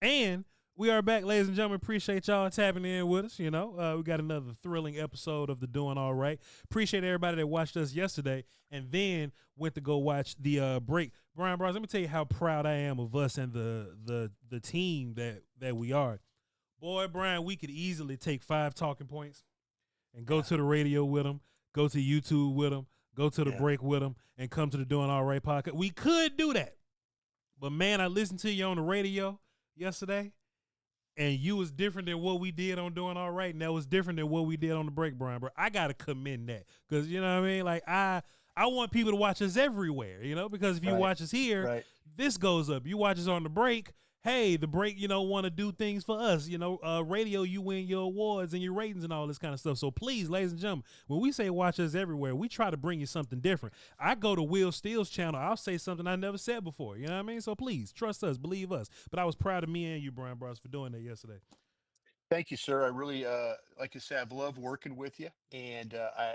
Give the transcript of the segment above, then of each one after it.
And we are back, ladies and gentlemen. Appreciate y'all tapping in with us. We got another thrilling episode of the Doing All Right. Appreciate everybody that watched us yesterday and then went to go watch the break. Bryan Broaddus, let me tell you how proud I am of us and the team that we are. Boy, Bryan, we could easily take 5 talking points and go to the radio with them, go to YouTube with them, go to the break with them, and come to the Doing All Right podcast. We could do that. But, man, I listened to you on the radio yesterday, and you was different than what we did on Doing All Right, and that was different than what we did on the break, Bryan. Bro, I got to commend that because, you know what I mean? Like, I want people to watch us everywhere, because if you watch us here, this goes up. You watch us on the break, hey, the break, want to do things for us. Radio, you win your awards and your ratings and all this kind of stuff. So please, ladies and gentlemen, when we say watch us everywhere, we try to bring you something different. I go to Will Steele's channel, I'll say something I never said before. You know what I mean? So please, trust us, believe us. But I was proud of me and you, Bryan Broaddus, for doing that yesterday. Thank you, sir. I really, like I said, I've loved working with you, and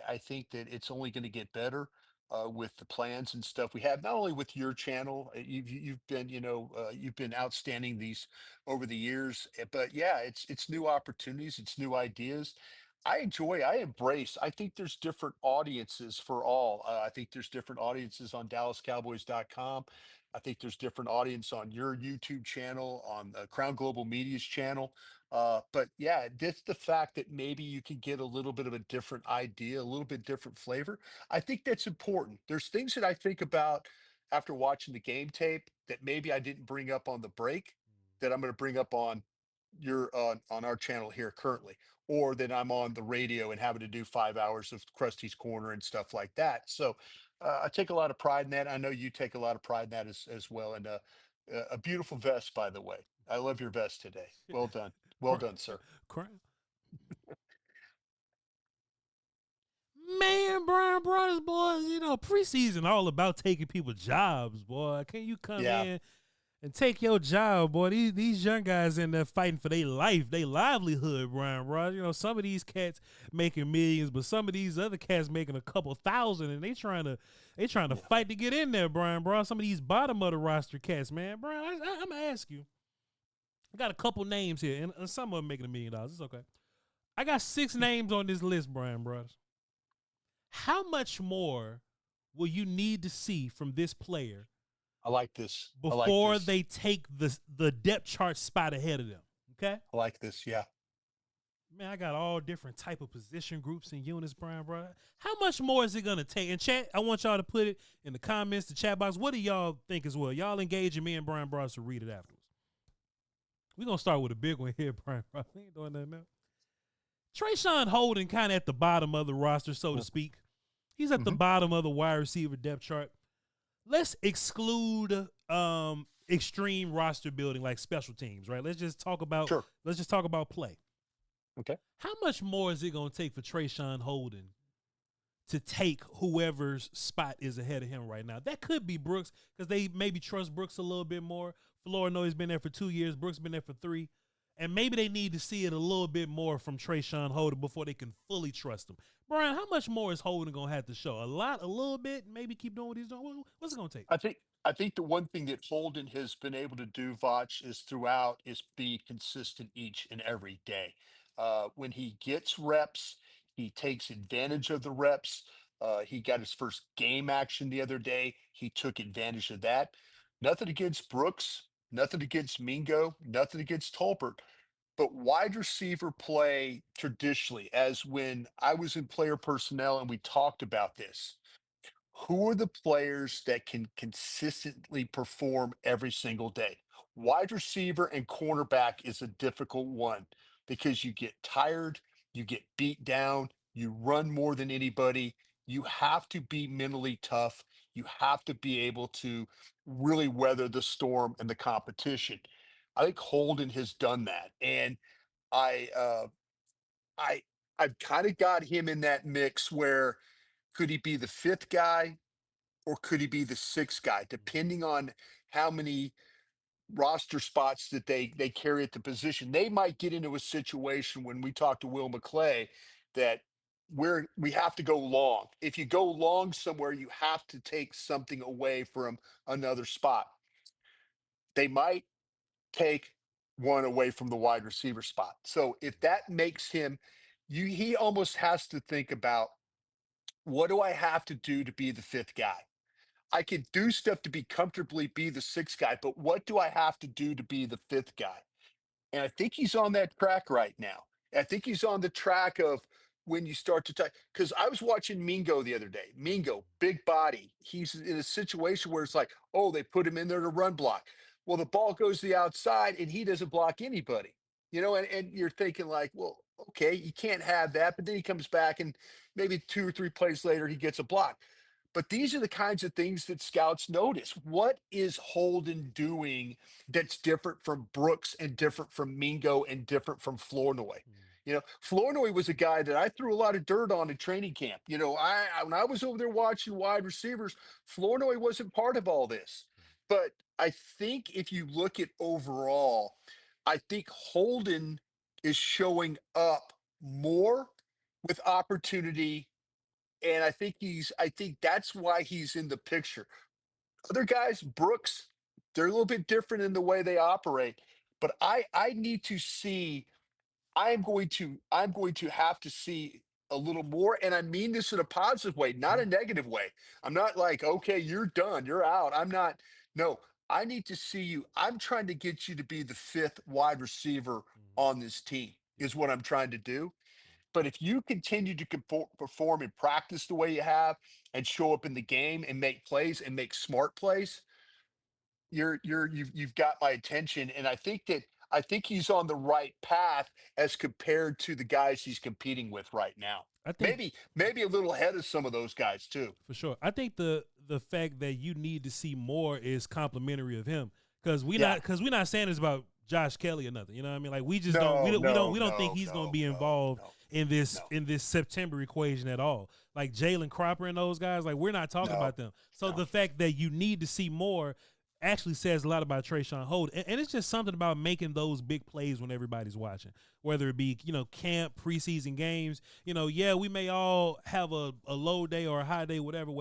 I think that it's only going to get better with the plans and stuff we have. Not only with your channel, you've been, you've been outstanding these over the years, but yeah, it's new opportunities, it's new ideas. I embrace. I think there's different audiences for all. I think there's different audiences on DallasCowboys.com. I think there's different audience on your YouTube channel, on Crown Global Media's channel. But yeah, just the fact that maybe you can get a little bit of a different idea, a little bit different flavor. I think that's important. There's things that I think about after watching the game tape that maybe I didn't bring up on the break that I'm going to bring up on on our channel here currently, or that I'm on the radio and having to do 5 hours of Krusty's Corner and stuff like that. So I take a lot of pride in that. I know you take a lot of pride in that as well. And a beautiful vest, by the way. I love your vest today. Well done. Well done, sir. Man, Bryan Broaddus, boys, preseason all about taking people's jobs, boy. Can you come in and take your job, boy? These young guys in there fighting for their life, their livelihood, Bryan Broaddus. Some of these cats making millions, but some of these other cats making a couple thousand, and they trying to fight to get in there, Bryan Broaddus. Some of these bottom of the roster cats, man. Bryan, I'm gonna ask you. I got a couple names here, and some of them making $1 million. It's okay. I got 6 names on this list, Bryan Broaddus. How much more will you need to see from this player? I like this. Before they take the depth chart spot ahead of them. Okay? I like this, yeah. Man, I got all different type of position groups and units, Bryan Broaddus. How much more is it going to take? And chat, I want y'all to put it in the comments, the chat box. What do y'all think as well? Y'all engage in me and Bryan Broaddus to read it afterwards. We're going to start with a big one here, Bryan Broaddus. We ain't doing nothing now. Trayshawn Holden kind of at the bottom of the roster, so to speak. He's at the bottom of the wide receiver depth chart. Let's exclude extreme roster building like special teams, right? Let's just talk about play. Okay. How much more is it going to take for Trayshawn Holden to take whoever's spot is ahead of him right now? That could be Brooks because they maybe trust Brooks a little bit more. Florida knows he's been there for 2 years. Brooks been there for 3. And maybe they need to see it a little bit more from Trayshawn Holden before they can fully trust him. Bryan, how much more is Holden going to have to show? A lot, a little bit, maybe keep doing what he's doing? What's it going to take? I think the one thing that Holden has been able to do, Voch, is be consistent each and every day. When he gets reps, he takes advantage of the reps. He got his first game action the other day. He took advantage of that. Nothing against Brooks, nothing against Mingo, nothing against Tolbert. But wide receiver play traditionally, as when I was in player personnel and we talked about this, who are the players that can consistently perform every single day? Wide receiver and cornerback is a difficult one because you get tired, you get beat down, you run more than anybody. You have to be mentally tough. You have to be able to really weather the storm and the competition. I think Holden has done that, and I, uh, I, I've kind of got him in that mix where could he be the 5th guy or could he be the 6th guy, depending on how many roster spots that they carry at the position. They might get into a situation when we talk to Will McClay that we have to go long. If you go long somewhere, you have to take something away from another spot. They might take one away from the wide receiver spot. So if that makes him, he almost has to think about, what do I have to do to be the fifth guy? I can do stuff to be comfortably be the sixth guy, but what do I have to do to be the fifth guy? And I think he's on that track right now. I think he's on the track of, when you start to talk, because I was watching Mingo the other day. Mingo, big body. He's in a situation where it's like, oh, they put him in there to run block. Well, the ball goes to the outside and he doesn't block anybody. And you're thinking like, well, okay, you can't have that. But then he comes back and maybe 2 or 3 plays later, he gets a block. But these are the kinds of things that scouts notice. What is Holden doing that's different from Brooks and different from Mingo and different from Flournoy? Flournoy was a guy that I threw a lot of dirt on in training camp. When I was over there watching wide receivers, Flournoy wasn't part of all this. But I think if you look at overall, I think Holden is showing up more with opportunity, and I think that's why he's in the picture. Other guys, Brooks, they're a little bit different in the way they operate. But I need to see, I'm going to have to see a little more. And I mean this in a positive way, not a Mhm. negative way. I'm not like, okay, you're done, you're out. I'm not, no, I need to see you. I'm trying to get you to be the fifth wide receiver Mhm. on this team, Yeah. is what I'm trying to do. But if you continue to perform and practice the way you have, and show up in the game and make plays and make smart plays, you've got my attention. And I think he's on the right path as compared to the guys he's competing with right now. I think Maybe a little ahead of some of those guys too. for sure. I think the fact that you need to see more is complimentary of him, because Yeah. we not saying this about Josh Kelly or nothing. You know what I mean? Like, we just don't No, we no, don't think no, he's going to no, be no, involved no, no, in this September equation at all. Like Jalen Cropper and those guys, like, we're not talking no, about them. So no. the fact that you need to see more actually says a lot about Trayshawn Holt, and it's just something about making those big plays when everybody's watching, whether it be camp, preseason games. Yeah, we may all have a low day or a high day, whatever.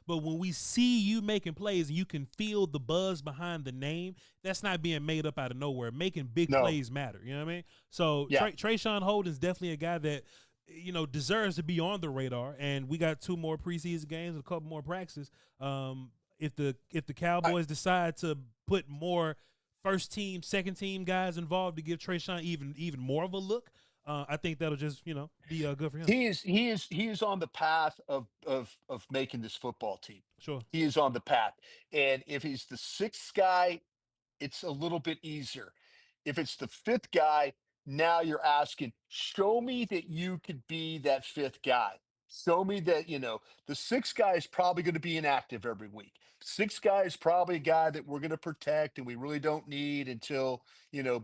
But when we see you making plays and you can feel the buzz behind the name, that's not being made up out of nowhere. Making big No. plays matter. You know what I mean? So Yeah. Trayshawn Holt is definitely a guy that deserves to be on the radar. And we got 2 more preseason games, a couple more practices. If the I, Cowboys decide to put more first team, second team guys involved to give Trayshawn even more of a look, I think that'll just be good for him. he is on the path of making this football team. Sure. He is on the path. And if he's the sixth guy, it's a little bit easier. If it's the fifth guy, now you're asking, show me that you could be that fifth guy. Show me that, the sixth guy is probably going to be inactive every week. Sixth guy is probably a guy that we're going to protect and we really don't need until,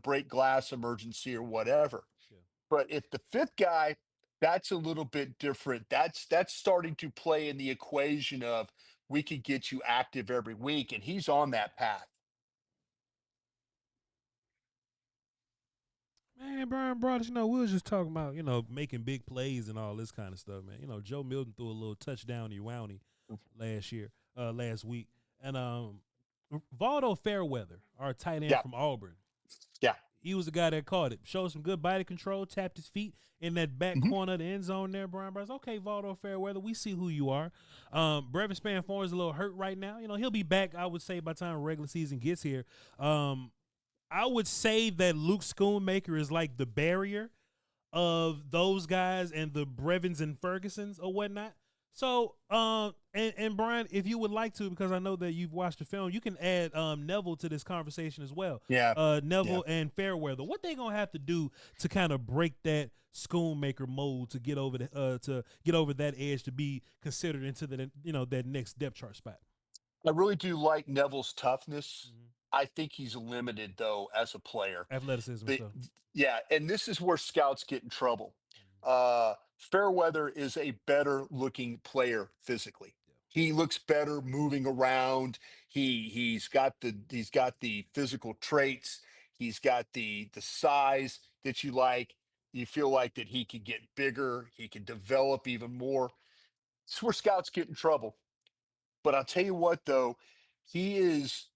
break glass emergency or whatever. Yeah. But if the fifth guy, that's a little bit different. That's starting to play in the equation of, we could get you active every week, and he's on that path. Man, Bryan Broaddus, we was just talking about, making big plays and all this kind of stuff, man. Joe Milton threw a little touchdown to Wowney last week. And Valdo Fairweather, our tight end Yeah, from Auburn, yeah. he was the guy that caught it. Showed some good body control, tapped his feet in that back Mhm. corner of the end zone there, Bryan Broaddus. Okay, Valdo Fairweather, we see who you are. Brevin Spanforn is a little hurt right now. He'll be back, I would say, by the time regular season gets here. I would say that Luke Schoonmaker is like the barrier of those guys and the Brevins and Fergusons or whatnot. So, and Bryan, if you would like to, because I know that you've watched the film, you can add Neville to this conversation as well. Yeah, yeah. Neville and Fairweather, what they gonna have to do to kind of break that Schoonmaker mold to get over that edge to be considered into that next depth chart spot. I really do like Neville's toughness. Mm-hmm. I think he's limited though as a player. Athleticism and The stuff. Yeah, and this is where scouts get in trouble. Mm-hmm. Fairweather is a better looking player physically. Yeah. He looks better moving around. He's got the physical traits. He's got the size that you like. You feel like that he could get bigger. He can develop even more. It's where scouts get in trouble. But I'll tell you what, though, he's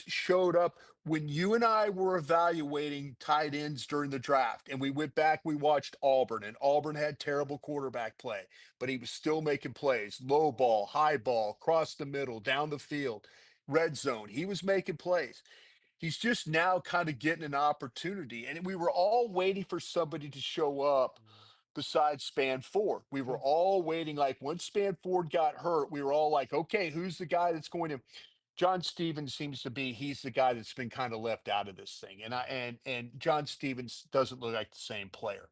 showed up when you and I were evaluating tight ends during the draft, and we went back, we watched Auburn, and Auburn had terrible quarterback play, but he was still making plays, low ball, high ball, across the middle, down the field, red zone. He was making plays. He's just now kind of getting an opportunity, and we were all waiting for somebody to show up besides Span Ford. We were Sure. all waiting, like once Span Ford got hurt, we were all like, okay, who's the guy that's going to John Stevens seems to be he's the guy that's been kind of left out of this thing. And John Stevens doesn't look like the same player.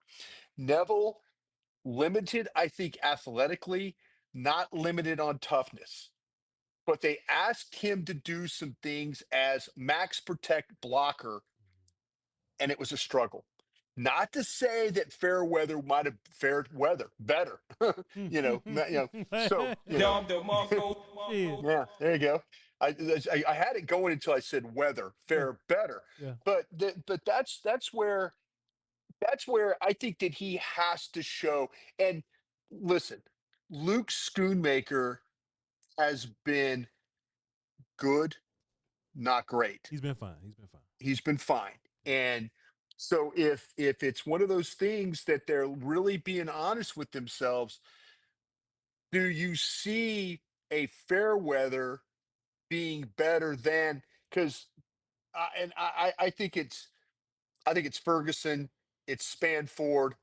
Neville limited, I think, athletically, not limited on toughness. But they asked him to do some things as max protect blocker, and it was a struggle. Not to say that Fairweather might have fared weather better, So yeah, there you go. I had it going until I said weather, fare better, Yeah. but that's where I think that he has to show. And listen, Luke Schoonmaker has been good, not great. He's been fine. He's been fine. He's been fine. And so if it's one of those things that they're really being honest with themselves, do you see a Fairweather being better than because I think it's Ferguson, it's Spanford,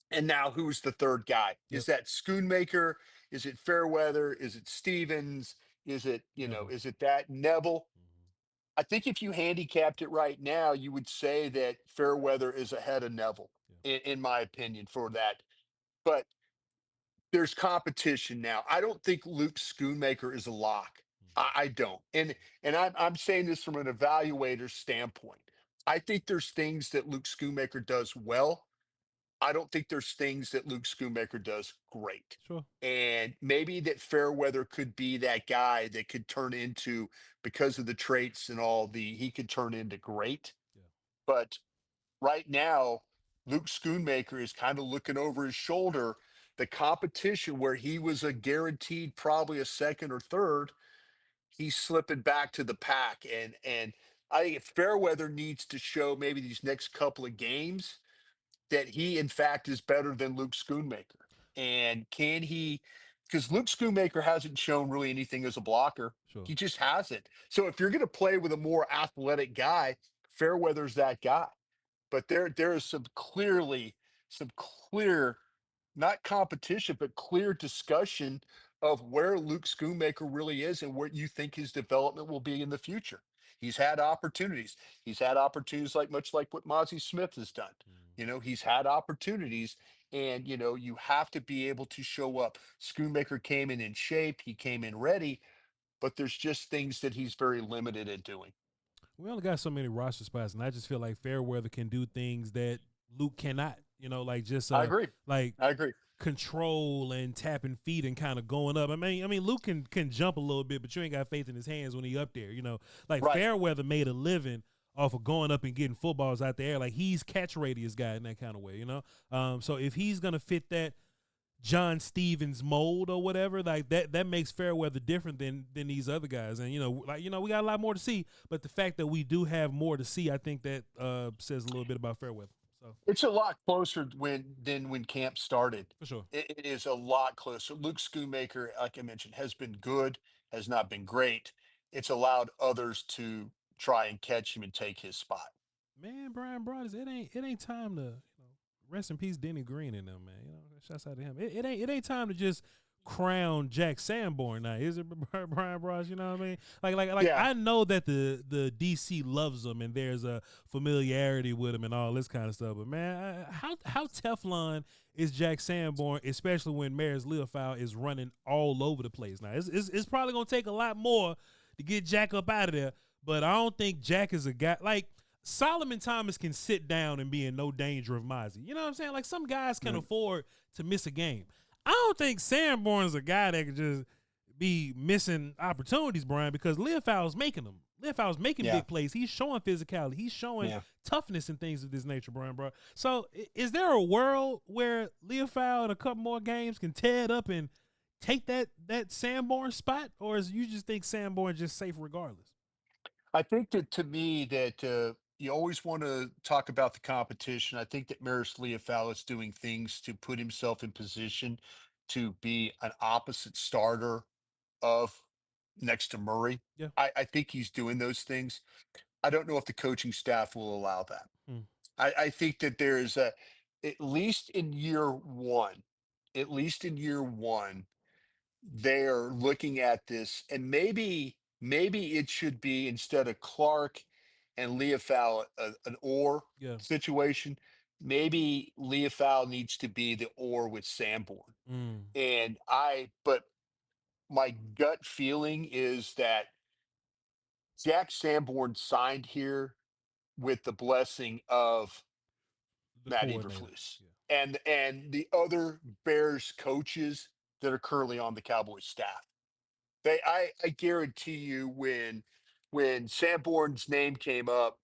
and now who's the third guy? Yep. Is that Schoonmaker? Is it Fairweather? Is it Stevens? Is it Neville. is it that Neville? I think if you handicapped it right now, you would say that Fairweather is ahead of Neville, in my opinion, for that. But there's competition now. I don't think Luke Schoonmaker is a lock. I don't. And I'm saying this from an evaluator's standpoint. I think there's things that Luke Schoonmaker does well. I don't think there's things that Luke Schoonmaker does great. Sure. And maybe that Fairweather could be that guy that could turn into, because of the traits and all he could turn into great. Yeah. But right now, Luke Schoonmaker is kind of looking over his shoulder. The competition where he was a guaranteed probably a second or third, he's slipping back to the pack. And I think if Fairweather needs to show maybe these next couple of games that he, in fact, is better than Luke Schoonmaker. And can he, because Luke Schoonmaker hasn't shown really anything as a blocker. Sure. He just hasn't. So if you're going to play with a more athletic guy, Fairweather's that guy. But there is some clear, not competition, but clear discussion of where Luke Schoonmaker really is and where you think his development will be in the future. He's had opportunities. He's had opportunities much like what Mozzie Smith has done. He's had opportunities, and you have to be able to show up. Schoonmaker came in shape. He came in ready, but there's just things that he's very limited at doing. We only got so many roster spots, and I just feel like Fairweather can do things that Luke cannot. I agree. Like I agree. Control and tapping feet and kind of going up. I mean, Luke can jump a little bit, but you ain't got faith in his hands when he up there. Like Right. Fairweather made a living off of going up and getting footballs out the air. Like he's catch radius guy in that kind of way. So if he's gonna fit that John Stevens mold or whatever, like that makes Fairweather different than these other guys. And we got a lot more to see, but the fact that we do have more to see, I think that says a little bit about Fairweather. So It's a lot closer than when camp started. for sure. It is a lot closer. Luke Schoonmaker, like I mentioned, has been good, has not been great. It's allowed others to try and catch him and take his spot. Man, Bryan Broaddus, it ain't time to rest in peace Denny Green and them, man. Shouts out to him. It ain't time to just crown Jack Sanborn now, is it, Bryan Broaddus? You know what I mean? Like Yeah. I know that the DC loves him and there's a familiarity with him and all this kind of stuff. But man, how Teflon is Jack Sanborn, especially when Maris Leofow is running all over the place now? It's probably gonna take a lot more to get Jack up out of there. But I don't think Jack is a guy like Solomon Thomas can sit down and be in no danger of Mozzie. You know what I'm saying? Like some guys can afford to miss a game. I don't think Sanborn's a guy that could just be missing opportunities, Brian, because Leofow's making them. Leofow's making big plays. He's showing physicality. He's showing toughness and things of this nature, Brian, bro. So is there a world where Leofow in a couple more games can tear it up and take that Sanborn spot, or is you just think Sanborn just safe regardless? I think that to me that you always want to talk about the competition. I think that Maris Leofau is doing things to put himself in position to be an opposite starter of next to Murray. Yeah. I think he's doing those things. I don't know if the coaching staff will allow that. Hmm. I think that there's a, at least in year one, at least in year one, they're looking at this, and maybe it should be instead of Clark and Leofau an or Yeah. situation. Maybe Leofau needs to be the or with Sanborn. Mm. But my gut feeling is that Jack Sanborn signed here with the blessing of The Matt coordinator. Eberflus Yeah. and the other Bears coaches that are currently on the Cowboys staff. I guarantee you when Sanborn's name came up,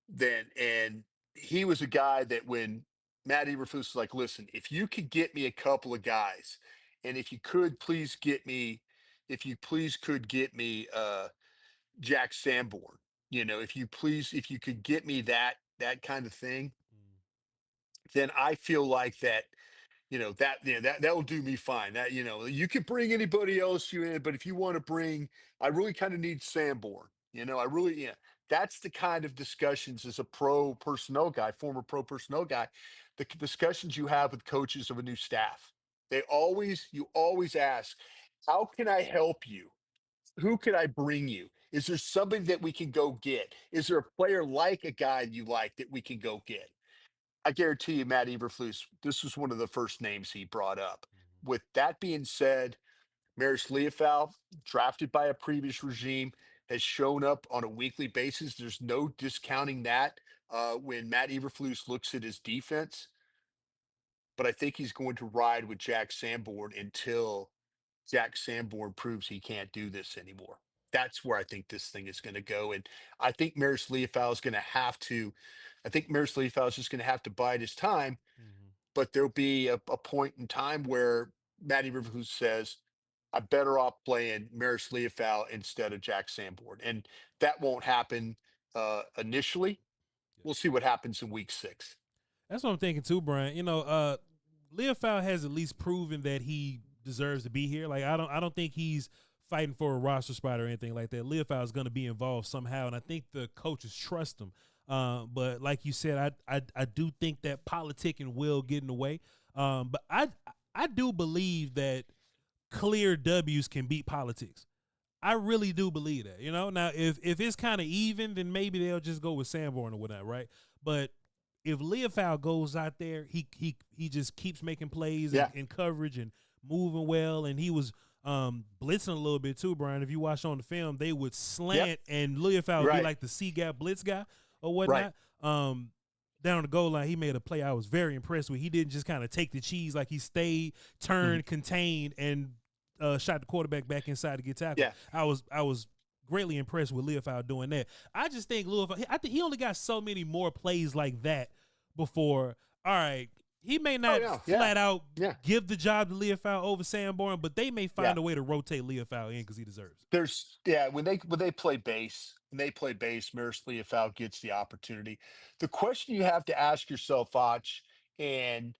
then and he was a guy that when Matt Eberflus was like, listen, if you could get me a couple of guys, and if you could please get me, if you please could get me Jack Sanborn, if you could get me that kind of thing, Mm. then I feel like that that will do me fine. That you can bring anybody else you in, but if you want to bring, I really kind of need Sanborn. I really That's the kind of discussions as a pro personnel guy, former pro personnel guy, the discussions you have with coaches of a new staff. You always ask, how can I help you? Who can I bring you? Is there somebody that we can go get? Is there a player like a guy you like that we can go get? I guarantee you, Matt Eberflus, this was one of the first names he brought up. Mhm. With that being said, Maris Leofau, drafted by a previous regime, has shown up on a weekly basis. There's no discounting that when Matt Eberflus looks at his defense. But I think he's going to ride with Jack Sanborn until Jack Sanborn proves he can't do this anymore. That's where I think this thing is going to go. And I think Maris Leofau is going to have to, I think Maris Leofau is just going to have to bide his time, Mhm. but there'll be a point in time where Matty Rivers says, I'm better off playing Maris Leofau instead of Jack Sanborn. And that won't happen initially. Yeah. We'll see what happens in week 6. That's what I'm thinking too, Brian. Leofau has at least proven that he deserves to be here. Like I don't think he's fighting for a roster spot or anything like that. Leofau is going to be involved somehow, and I think the coaches trust him. But like you said, I do think that politicking will get in the way. But I do believe that clear W's can beat politics. I really do believe that. Now if it's kind of even, then maybe they'll just go with Sanborn or whatnot, right? But if Leofau goes out there, he just keeps making plays Yeah. and coverage and moving well, and he was blitzing a little bit too, Brian. If you watch on the film, they would slant and Leofau would be Right. like the C gap blitz guy or Right. whatnot. Down the goal line, he made a play I was very impressed with. He didn't just kind of take the cheese, like he stayed, turned, contained, and shot the quarterback back inside to get tackled. Yeah. I was greatly impressed with Leofau doing that. I just think Leofau, I think he only got so many more plays like that before. All right, he may not flat out give the job to Leofau over Sanborn, but they may find a way to rotate Leofau in because he deserves it. When they play base, Maris Leofau gets the opportunity. The question you have to ask yourself, Foch, and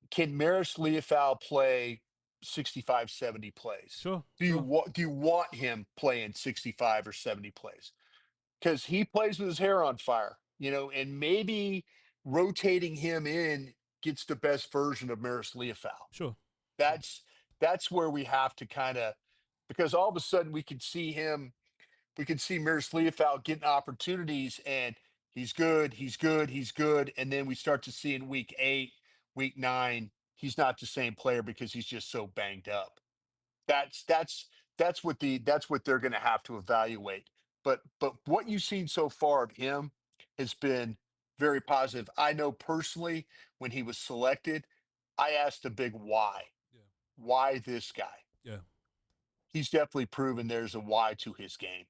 can Maris Leofau play 65, 70 plays? Sure. Do you want him playing 65 or 70 plays? Because he plays with his hair on fire, and maybe rotating him in gets the best version of Maris Leofau. Sure. That's where we have to kind of, because all of a sudden we can see Maris Leofau getting opportunities, and he's good, and then we start to see in week 8, week 9, he's not the same player because he's just so banged up. That's what they're going to have to evaluate. But what you've seen so far of him has been very positive. I know personally when he was selected, I asked a big why. Yeah. Why this guy? Yeah. He's definitely proven there's a why to his game.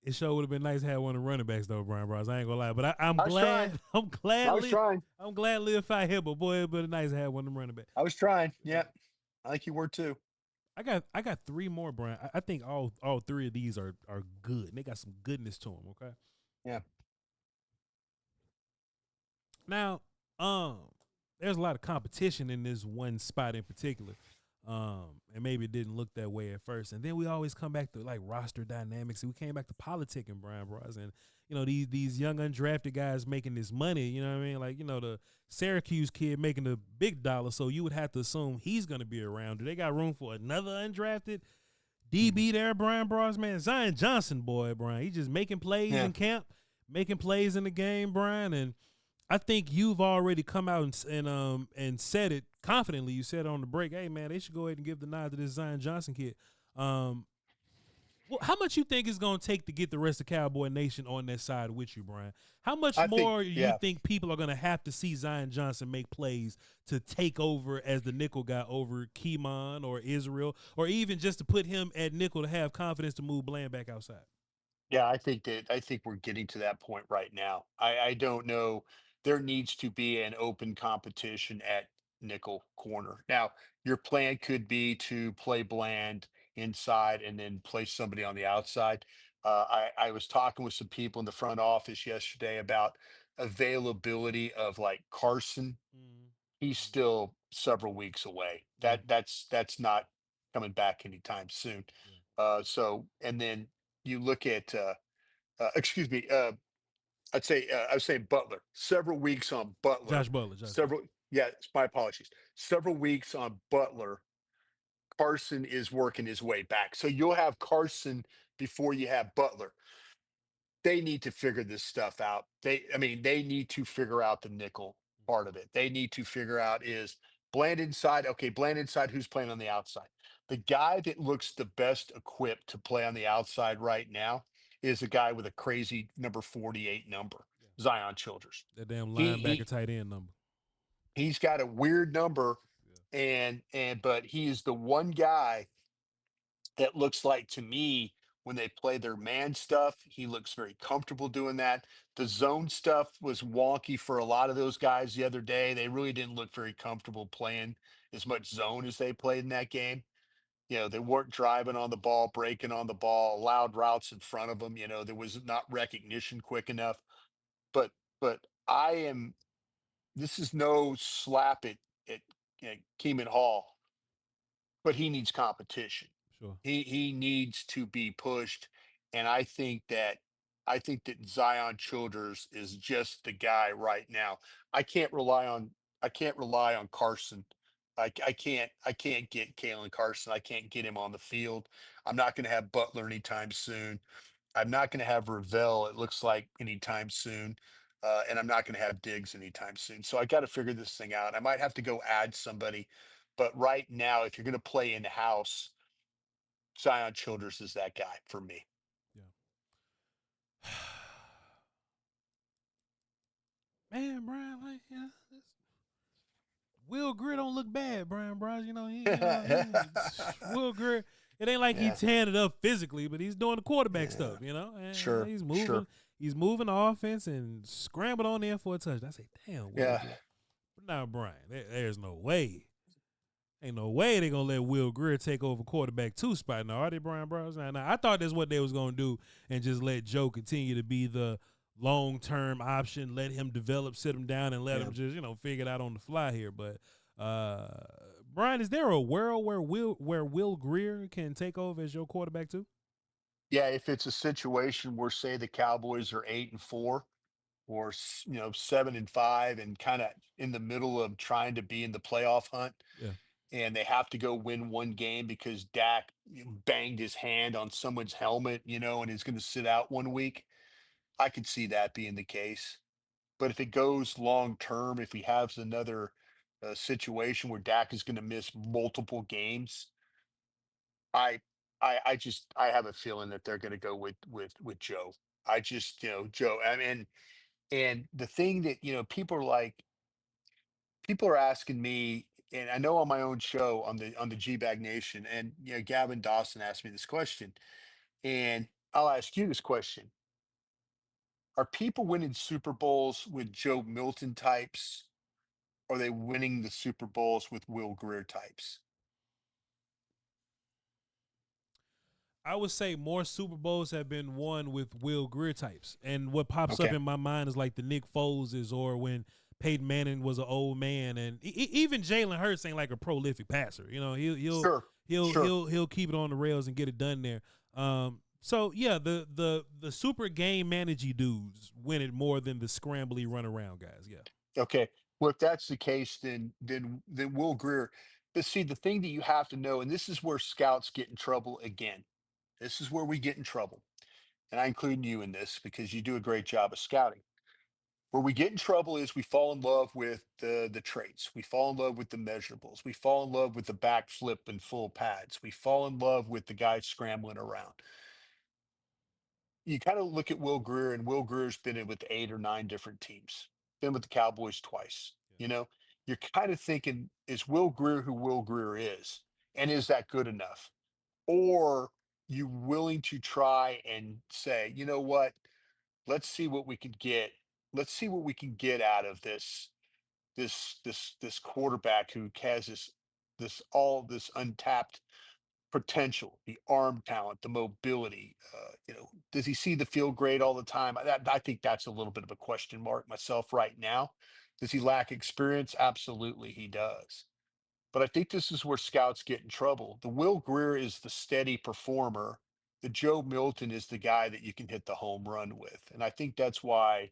It sure would have been nice to have one of the running backs though, Bryan Broaddus. I ain't gonna lie, but I'm I was glad. trying. I'm glad. I was trying. I'm glad Leofau here, but boy, it would have been nice to have one of them running backs. I was trying. Yeah. I think you were too. I got three more, Brian. I think all three of these are good. And they got some goodness to them. Okay. Yeah. Now, um, there's a lot of competition in this one spot in particular. And maybe it didn't look that way at first. And then we always come back to like roster dynamics. And we came back to politicking, Bryan Broaddus. And, these young undrafted guys making this money, you know what I mean? Like, the Syracuse kid making the big dollar. So you would have to assume he's going to be around. Do they got room for another undrafted DB there, Bryan Broaddus? Man, Zion Johnson, boy, Brian. He's just making plays Yeah. in camp, making plays in the game, Brian. And I think you've already come out and said it confidently. You said on the break, "Hey man, they should go ahead and give the nod to this Zion Johnson kid." How much you think it's going to take to get the rest of Cowboy Nation on that side with you, Brian? How much I think, more you yeah. think people are going to have to see Zion Johnson make plays to take over as the nickel guy over Keemon or Israel, or even just to put him at nickel to have confidence to move Bland back outside? Yeah, I think we're getting to that point right now. I don't know. There needs to be an open competition at nickel corner. Now, your plan could be to play Bland inside and then play somebody on the outside. I was talking with some people in the front office yesterday about availability of like Carson. He's Mm-hmm. still several weeks away. Yeah, That's not coming back anytime soon. yeah. So and then you look at excuse me, I was saying Butler. Several weeks on Butler. Josh Butler, Josh Butler. Several, yeah, my apologies. Several weeks on Butler. Carson is working his way back. So you'll have Carson before you have Butler. They need to figure this stuff out. I mean, they need to figure out the nickel part of it. They need to figure out is Bland inside. Okay, Bland inside. Who's playing on the outside? The guy that looks the best equipped to play on the outside right now is a guy with a crazy number 48 number, Yeah. Zion Childers. That damn He linebacker he tight end number. he's got a weird number, Yeah. and but he is the one guy that looks like to me when they play their man stuff, he looks very comfortable doing that. The zone stuff was wonky for a lot of those guys the other day. They really didn't look very comfortable playing as much zone as they played in that game. They weren't driving on the ball, breaking on the ball, allowed routes in front of them. There was not recognition quick enough. But I am this is no slap at Keeman Hall, but he needs competition. Sure. He needs to be pushed, and I think that Zion Childers is just the guy right now. I can't rely on Carson. I can't get Kalen Carson. I can't get him on the field. I'm not going to have Butler anytime soon. I'm not going to have Ravel. It looks like anytime soon. And I'm not going to have Diggs anytime soon. So I got to figure this thing out. I might have to go add somebody, but right now, if you're going to play in house, Zion Childers is that guy for me. Yeah. Man, Brian, like, Will Greer don't look bad, Bryan Broaddus. Will Greer. It ain't like Yeah, he's tearing it up physically, but he's doing the quarterback yeah, stuff, and sure, he's moving. sure. He's moving the offense and scrambled on there for a touch. I say, damn, Will Yeah, Greer. But now, Brian, there's no way. Ain't no way they gonna let Will Greer take over quarterback two spot. Now, are they, Bryan Broaddus? Now, I thought that's what they was gonna do and just let Joe continue to be the long term option, let him develop, sit him down, and let yeah, him just figure it out on the fly here. But uh, Brian, is there a world where Will Greer can take over as your quarterback too? yeah. If it's a situation where, say, the Cowboys are 8-4 or 7-5, and kind of in the middle of trying to be in the playoff hunt, Yeah, and they have to go win one game because Dak banged his hand on someone's helmet, and he's going to sit out one week. I could see that being the case. But if it goes long term, if he has another situation where Dak is going to miss multiple games, I, I have a feeling that they're going to go with Joe. I just, Joe. I mean, and the thing that people are asking me, and I know on my own show on the G Bag Nation, and Gavin Dawson asked me this question, and I'll ask you this question: are people winning Super Bowls with Joe Milton types? Are they winning the Super Bowls with Will Greer types? I would say more Super Bowls have been won with Will Greer types, and what pops up Okay. in my mind is like the Nick Foleses, or when Peyton Manning was an old man, and even Jalen Hurts ain't like a prolific passer. You know, Sure. Sure. he'll keep it on the rails and get it done there. So yeah, the super game managey dudes win it more than the scrambly run around guys. Yeah. Okay. Well, if that's the case, then Will Greer. But see, the thing that you have to know, and this is where scouts get in trouble again. This is where we get in trouble, and I include you in this because you do a great job of scouting. Where we get in trouble is we fall in love with the traits. We fall in love with the measurables. We fall in love with the backflip and full pads. We fall in love with the guy scrambling around. You kind of look at Will Greer, and Will Greer's been in with 8 or 9 different teams. Been with the Cowboys twice. You know, you're kind of thinking, is Will Greer who Will Greer is, and is that good enough? Or you willing to try and say, you know what? Let's see what we can get. Let's see what we can get out of this quarterback who has this untapped potential, the arm talent, the mobility. Does he see the field grade all the time? I think that's a little bit of a question mark myself right now. Does he lack experience? Absolutely, he does. But I think this is where scouts get in trouble. The Will Greer is the steady performer. The Joe Milton is the guy that you can hit the home run with. And I think that's why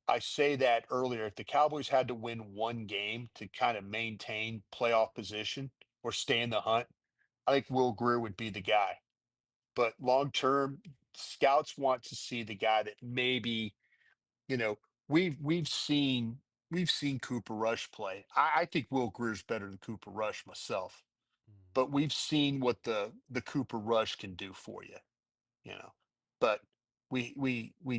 I say that earlier. If the Cowboys had to win one game to kind of maintain playoff position or stay in the hunt, I think Will Greer would be the guy. But long term, scouts want to see the guy that maybe, you know, we've seen Cooper Rush play. I think Will Greer's better than Cooper Rush myself, but we've seen what the Cooper Rush can do for you, you know. But we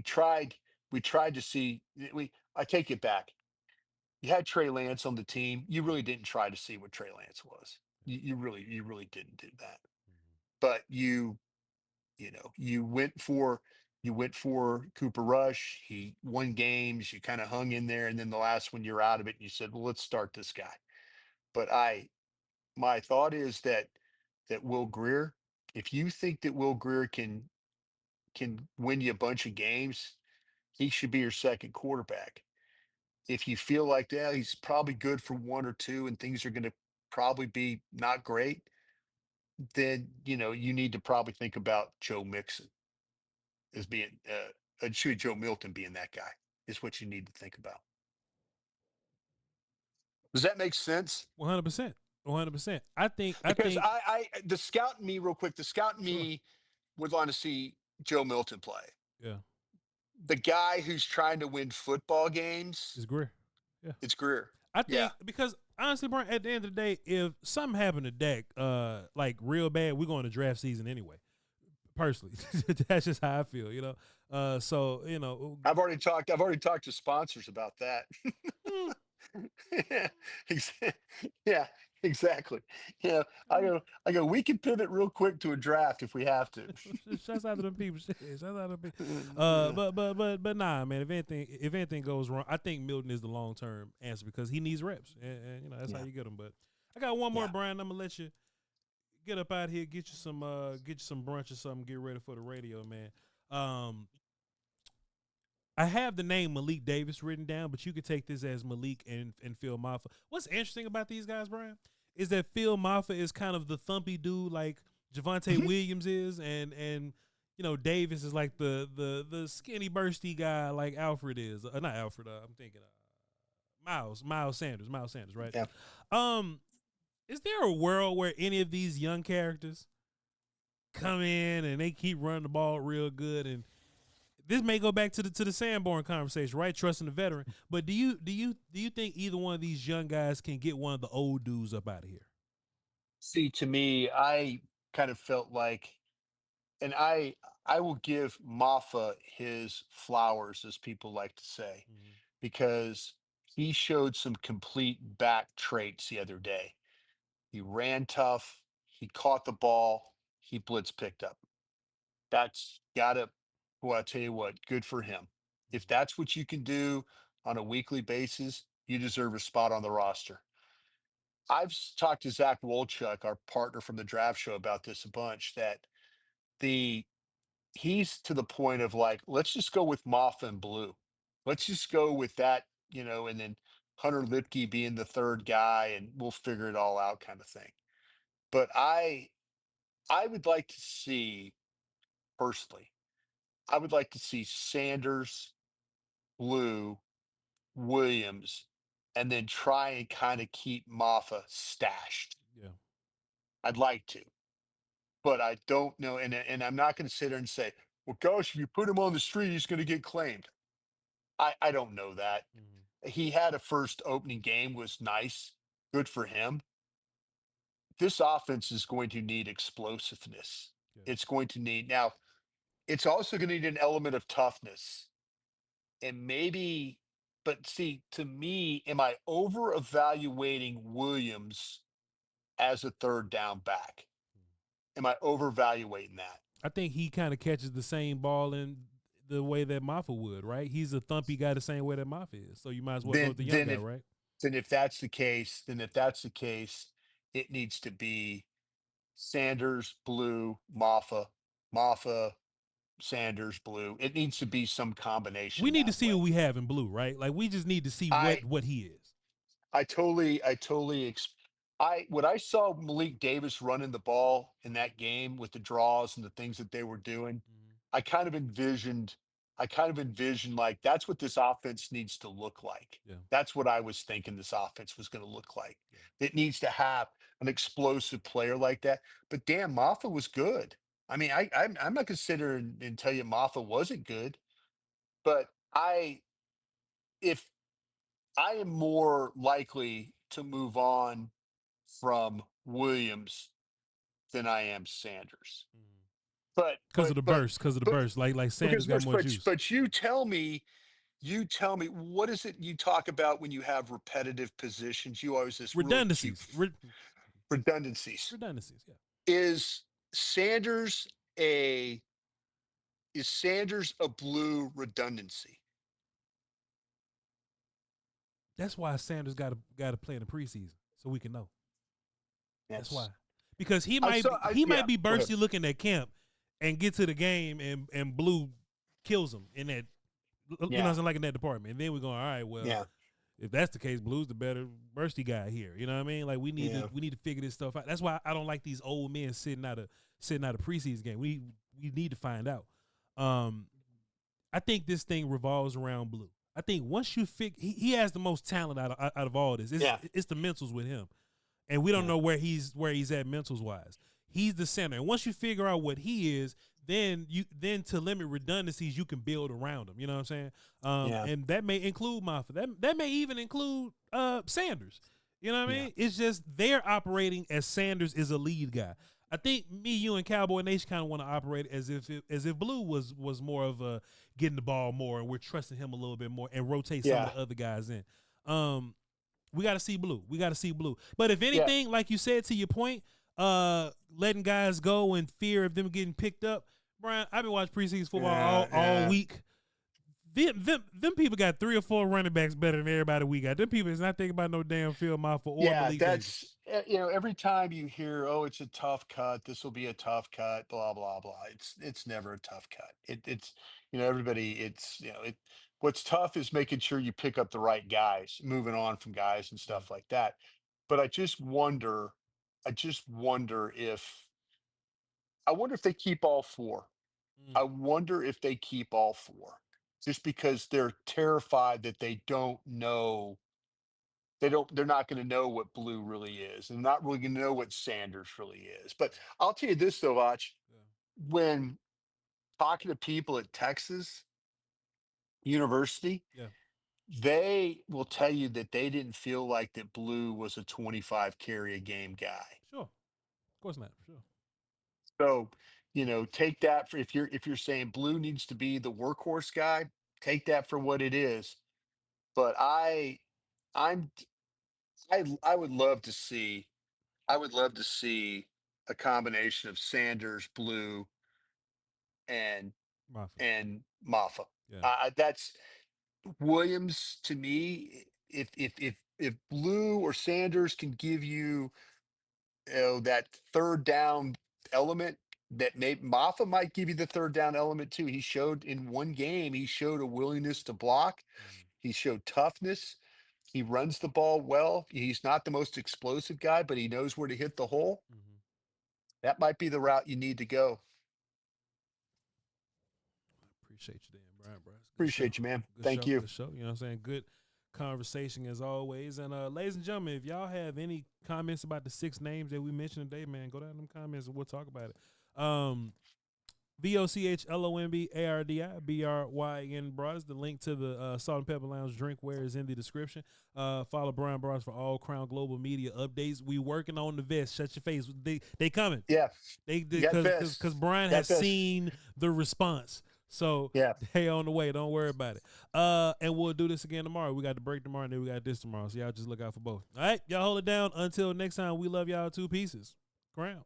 tried to see we I take it back. You had Trey Lance on the team. You really didn't try to see what Trey Lance was. You really didn't do that. But you went for Cooper Rush. He won games. You kind of hung in there, and then the last one you're out of it, and you said, "Well, let's start this guy." But my thought is that Will Greer, if you think that Will Greer can win you a bunch of games, he should be your second quarterback. If you feel like that, he's probably good for one or two, and things are going to probably be not great, then you need to probably think about Joe Mixon as being shoot Joe Milton being that guy is what you need to think about. Does that make sense? 100%. 100%. I Because think the scout in me, real quick, the scout in sure. me would want to see Joe Milton play. Yeah. The guy who's trying to win football games, It's Greer. Yeah. it's Greer. I Yeah. think because honestly, Brian, at the end of the day, if something happened to Dak, like real bad, we're going to draft season anyway. Personally, that's just how I feel, you know. So you know, I've already talked to sponsors about that. mm, Yeah, yeah, exactly. Yeah, I go, we can pivot real quick to a draft if we have to. shouts out to them people. Shit, shouts out to them people. Yeah, But nah, man. If anything goes wrong, I think Milton is the long term answer because he needs reps, and you know that's how yeah, you get them. But I got one more, yeah. Brian. I'm gonna let you get up out here, get you some brunch or something, get ready for the radio, man. Um, I have the name Malik Davis written down, but you could take this as Malik and Phil Maffa. What's interesting about these guys, Brian, is that Phil Maffa is kind of the thumpy dude like Javante Mhm. Williams is, and Davis is like the skinny bursty guy like Alfred is. Not Alfred. I'm thinking Miles Sanders, right? Yeah. Um, is there a world where any of these young characters come in and they keep running the ball real good, and this may go back to the Sanborn conversation, right? Trusting the veteran. But do you think either one of these young guys can get one of the old dudes up out of here? See, to me, I kind of felt like, and I will give Maffa his flowers, as people like to say, Mm-hmm. because he showed some complete back traits the other day. He ran tough. He caught the ball. He blitz picked up. That's gotta, well, I tell you what, good for him. If that's what you can do on a weekly basis, you deserve a spot on the roster. Talked to Zach Wolchuk, our partner from the draft show, about this a bunch. That the he's to the point of like, let's just go with Moff and Blue. Let's just go with that, and then Hunter Lipke being the third guy, and we'll figure it all out, kind of thing. But I would like to see personally, I would like to see Sanders, Blue, Williams, and then try and kind of keep Maffa stashed. Yeah. I'd like to, but I don't know. And I'm not going to sit there and say, well, gosh, if you put him on the street, he's going to get claimed. I don't know that. Mhm. He had a first opening game, was nice, good for him. This offense is going to need explosiveness. Yeah. It's going to need now. It's also going to need an element of toughness, and maybe. But see, to me, am I over evaluating Williams as a third down back? Am I overvaluating that? I think he kind of catches the same ball in the way that Maffa would, right? He's a thumpy guy the same way that Maffa is. So you might as well go Then, with the young then guy, if right? then if that's the case, it needs to be Sanders, Blue, Maffa, Sanders, Blue. It needs to be some We combination need to that see what way. we have in Blue, right? Like we just need to see I what he is. What I saw Malik Davis running the ball in that game with the draws and the things that they were doing, Mhm. I kind of envisioned, like that's what this offense needs to look like. Yeah. That's what I was thinking this offense was going to look like. Yeah. It needs to have an explosive player like that. But damn, Maffa was good. I mean, I'm not considering and tell you Maffa wasn't good, but if I am more likely to move on from Williams than I am Sanders. But Because of the burst, but like Sanders because got more juice. but you tell me what is it you talk about when you have repetitive positions? You always this really cute Redundancies. redundancies. Redundancies, yeah. Is Sanders a is Sanders a blue redundancy? That's why Sanders got to play in the preseason so we can know. That's why. That's Because I saw I he yeah, might be go ahead. bursty looking at camp and get to the game and Blue kills him in that what Yeah. I'm saying, like in that department. And then we're going, all right, well, Yeah. if that's the case, Blue's the better bursty guy here. You know what I mean? Like Yeah. we need to figure this stuff out. That's why I don't like these old men sitting out a preseason game. We need to find out. Um, I think this thing revolves around Blue. I think once you he has the most talent out of all this. Yeah. It's the mentals with him, and we don't Yeah. know where he's at mentals wise. He's the center, and once you figure out what he is, then to limit redundancies, you can build around him. You know what I'm saying? Yeah. And that may include Moffitt. That may even include Sanders. You know what I Yeah. mean? It's just they're operating as Sanders is a lead guy. I think me, you, and Cowboy Nation kind of want to operate as if Blue was more of a getting the ball more, and we're trusting him a little bit more, and rotate some Yeah. of the other guys in. We got to see Blue. We got to see Blue. But if Yeah. anything, like you said, to your point, letting guys go and fear of them getting picked up. Brian, I've been watching preseason football all Yeah. week. Them people got 3 or 4 running backs better than everybody we got. Them people is not thinking about no damn Phil Maffa or Yeah, Malik Davis. that's every time you hear, oh, it's a tough cut. This will be a tough cut. Blah blah blah. It's never a tough cut. It's everybody. What's tough is making sure you pick up the right guys, moving on from guys and Yeah. stuff like that. But I wonder if they keep all four. Mm. I wonder if they keep all four, just because they're terrified that they're not going to know what blue really is, and not really going to know what Sanders really is. But I'll tell you this though, Vach, Yeah. when talking to people at Texas University, Yeah. they will tell you that they didn't feel like that Blue was a 25 carry a game guy. Sure. Of course not. Sure. So, take that for if you're saying Blue needs to be the workhorse guy, take that for what it is. But I'm I would love to see a combination of Sanders, Blue, and Maffa. Maffa. Yeah. That's Williams to me. If Blue or Sanders can give you, that third down element, that maybe Maffa might give you the third down element too. He showed in one game, he showed a willingness to block. Mm, He showed toughness. He runs the ball well. He's not the most explosive guy, but he knows where to hit the hole. mm-hmm. That might be the route you need to go. Appreciate you, Dan Bryan Broaddus. Good show. Appreciate you, man. Good Thank show. you. Good show. You know what I'm saying? Good conversation as always. And ladies and gentlemen, if y'all have any comments about the 6 names that we mentioned today, man, go down in them comments and we'll talk about it. VOCHLOMBARDI BRYN Broaddus. The link to the Salt and Pepper Lounge drinkware is in the description. Follow Bryan Broaddus for all Crown Global Media updates. We working on the vest. Shut your face. They coming. Yeah. Because Bryan has seen the response. So yeah, they on the way. Don't worry about it. And we'll do this again tomorrow. We got the break tomorrow, and then we got this tomorrow. So y'all just look out for both. All right, y'all hold it down. Until next time, we love y'all 2 pieces. Crown.